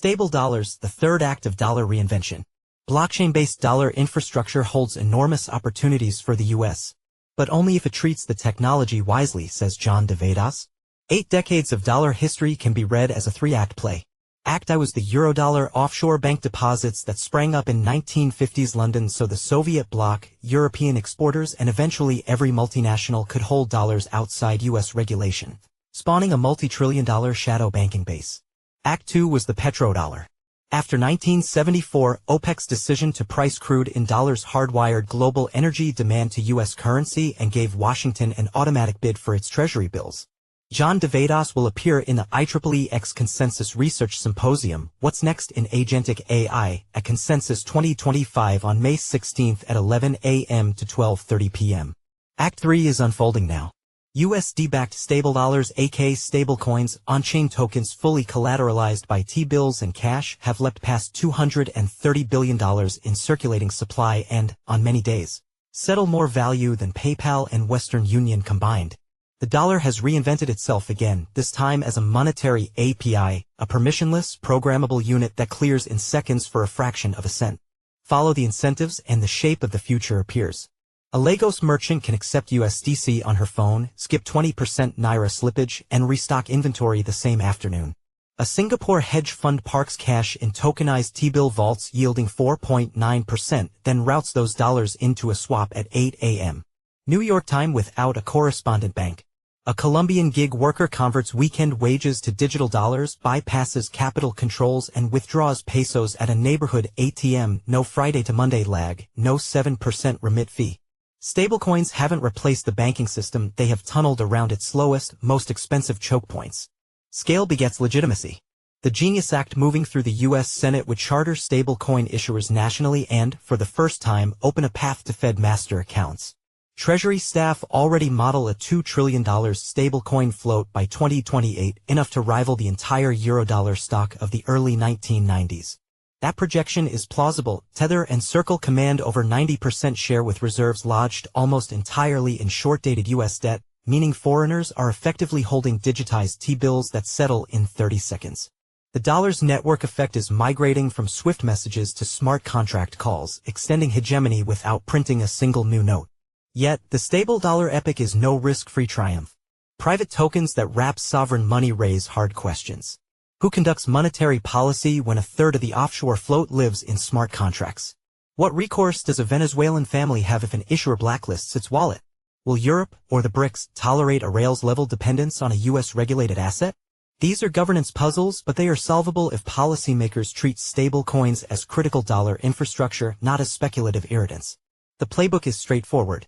Stabledollars, the third act of dollar reinvention. Blockchain-based dollar infrastructure holds enormous opportunities for the U.S., but only if it treats the technology wisely, says John deVadoss. 8 decades of dollar history can be read as a 3-act play. Act I was the Eurodollar offshore bank deposits that sprang up in 1950s London so the Soviet bloc, European exporters, and eventually every multinational could hold dollars outside U.S. regulation, spawning a multi-trillion-dollar shadow banking base. Act 2 was the Petrodollar. After 1974, OPEC's decision to price crude in dollars hardwired global energy demand to U.S. currency and gave Washington an automatic bid for its Treasury bills. John deVadoss will appear in the IEEE Consensus Research Symposium, What's Next in Agentic AI, at Consensus 2025 on May 16 at 11 a.m. to 12:30 p.m. Act 3 is unfolding now. USD-backed Stabledollars aka stablecoins, on-chain tokens fully collateralized by T-bills and cash have leapt past $230 billion in circulating supply and, on many days, settle more value than PayPal and Western Union combined. The dollar has reinvented itself again, this time as a monetary API, a permissionless, programmable unit that clears in seconds for a fraction of a cent. Follow the incentives and the shape of the future appears. A Lagos merchant can accept USDC on her phone, skip 20% Naira slippage, and restock inventory the same afternoon. A Singapore hedge fund parks cash in tokenized T-bill vaults yielding 4.9%, then routes those dollars into a swap at 8 a.m. New York time without a correspondent bank. A Colombian gig worker converts weekend wages to digital dollars, bypasses capital controls and withdraws pesos at a neighborhood ATM, no Friday to Monday lag, no 7% remit fee. Stablecoins haven't replaced the banking system, they have tunneled around its slowest, most expensive choke points. Scale begets legitimacy. The Genius Act moving through the U.S. Senate would charter stablecoin issuers nationally and, for the first time, open a path to Fed master accounts. Treasury staff already model a $2 trillion stablecoin float by 2028, enough to rival the entire Eurodollar stock of the early 1990s. That projection is plausible. Tether and Circle command over 90% share with reserves lodged almost entirely in short-dated U.S. debt, meaning foreigners are effectively holding digitized T-bills that settle in 30 seconds. The dollar's network effect is migrating from SWIFT messages to smart contract calls, extending hegemony without printing a single new note. Yet, the stable dollar epic is no risk-free triumph. Private tokens that wrap sovereign money raise hard questions. Who conducts monetary policy when a third of the offshore float lives in smart contracts? What recourse does a Venezuelan family have if an issuer blacklists its wallet? Will Europe, or the BRICS, tolerate a rails-level dependence on a U.S.-regulated asset? These are governance puzzles, but they are solvable if policymakers treat stablecoins as critical dollar infrastructure, not as speculative irritants. The playbook is straightforward.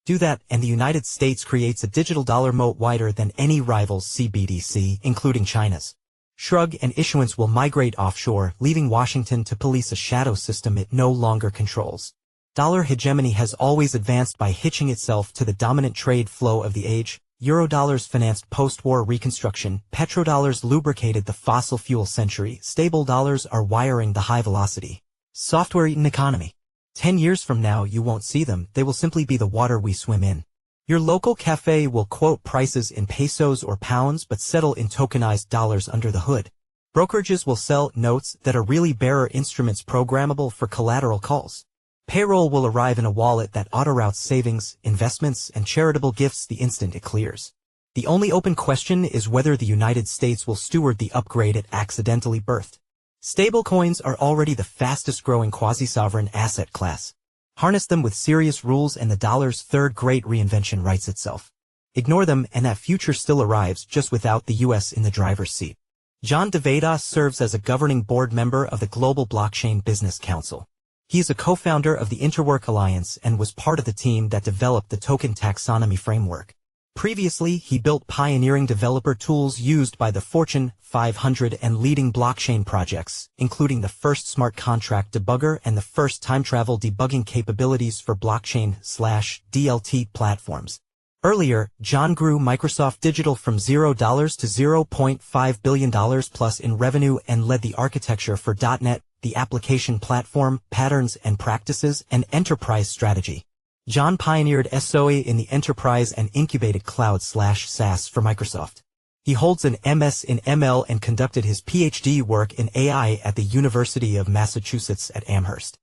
Do that, and the United States creates a digital dollar moat wider than any rival's CBDC, including China's. Shrug and issuance will migrate offshore, leaving Washington to police a shadow system it no longer controls. Dollar hegemony has always advanced by hitching itself to the dominant trade flow of the age. Eurodollars financed post-war reconstruction, Petrodollars lubricated the fossil fuel century, stable dollars are wiring the high-velocity, software-eaten economy. 10 years from now you won't see them, they will simply be the water we swim in. Your local cafe will quote prices in pesos or pounds but settle in tokenized dollars under the hood. Brokerages will sell notes that are really bearer instruments programmable for collateral calls. Payroll will arrive in a wallet that auto-routes savings, investments, and charitable gifts the instant it clears. The only open question is whether the United States will steward the upgrade it accidentally birthed. Stablecoins are already the fastest-growing quasi-sovereign asset class. Harness them with serious rules and the dollar's third great reinvention writes itself. Ignore them and that future still arrives, just without the U.S. in the driver's seat. John deVadoss serves as a governing board member of the Global Blockchain Business Council. He is a co-founder of the Interwork Alliance and was part of the team that developed the token taxonomy framework. Previously, he built pioneering developer tools used by the Fortune 500 and leading blockchain projects, including the first smart contract debugger and the first time travel debugging capabilities for blockchain/DLT platforms. Earlier, John grew Microsoft Digital from $0 to $0.5 billion plus in revenue and led the architecture for .NET, the application platform, patterns and practices, and enterprise strategy. John pioneered SOA in the enterprise and incubated cloud/SaaS for Microsoft. He holds an MS in ML and conducted his PhD work in AI at the University of Massachusetts at Amherst.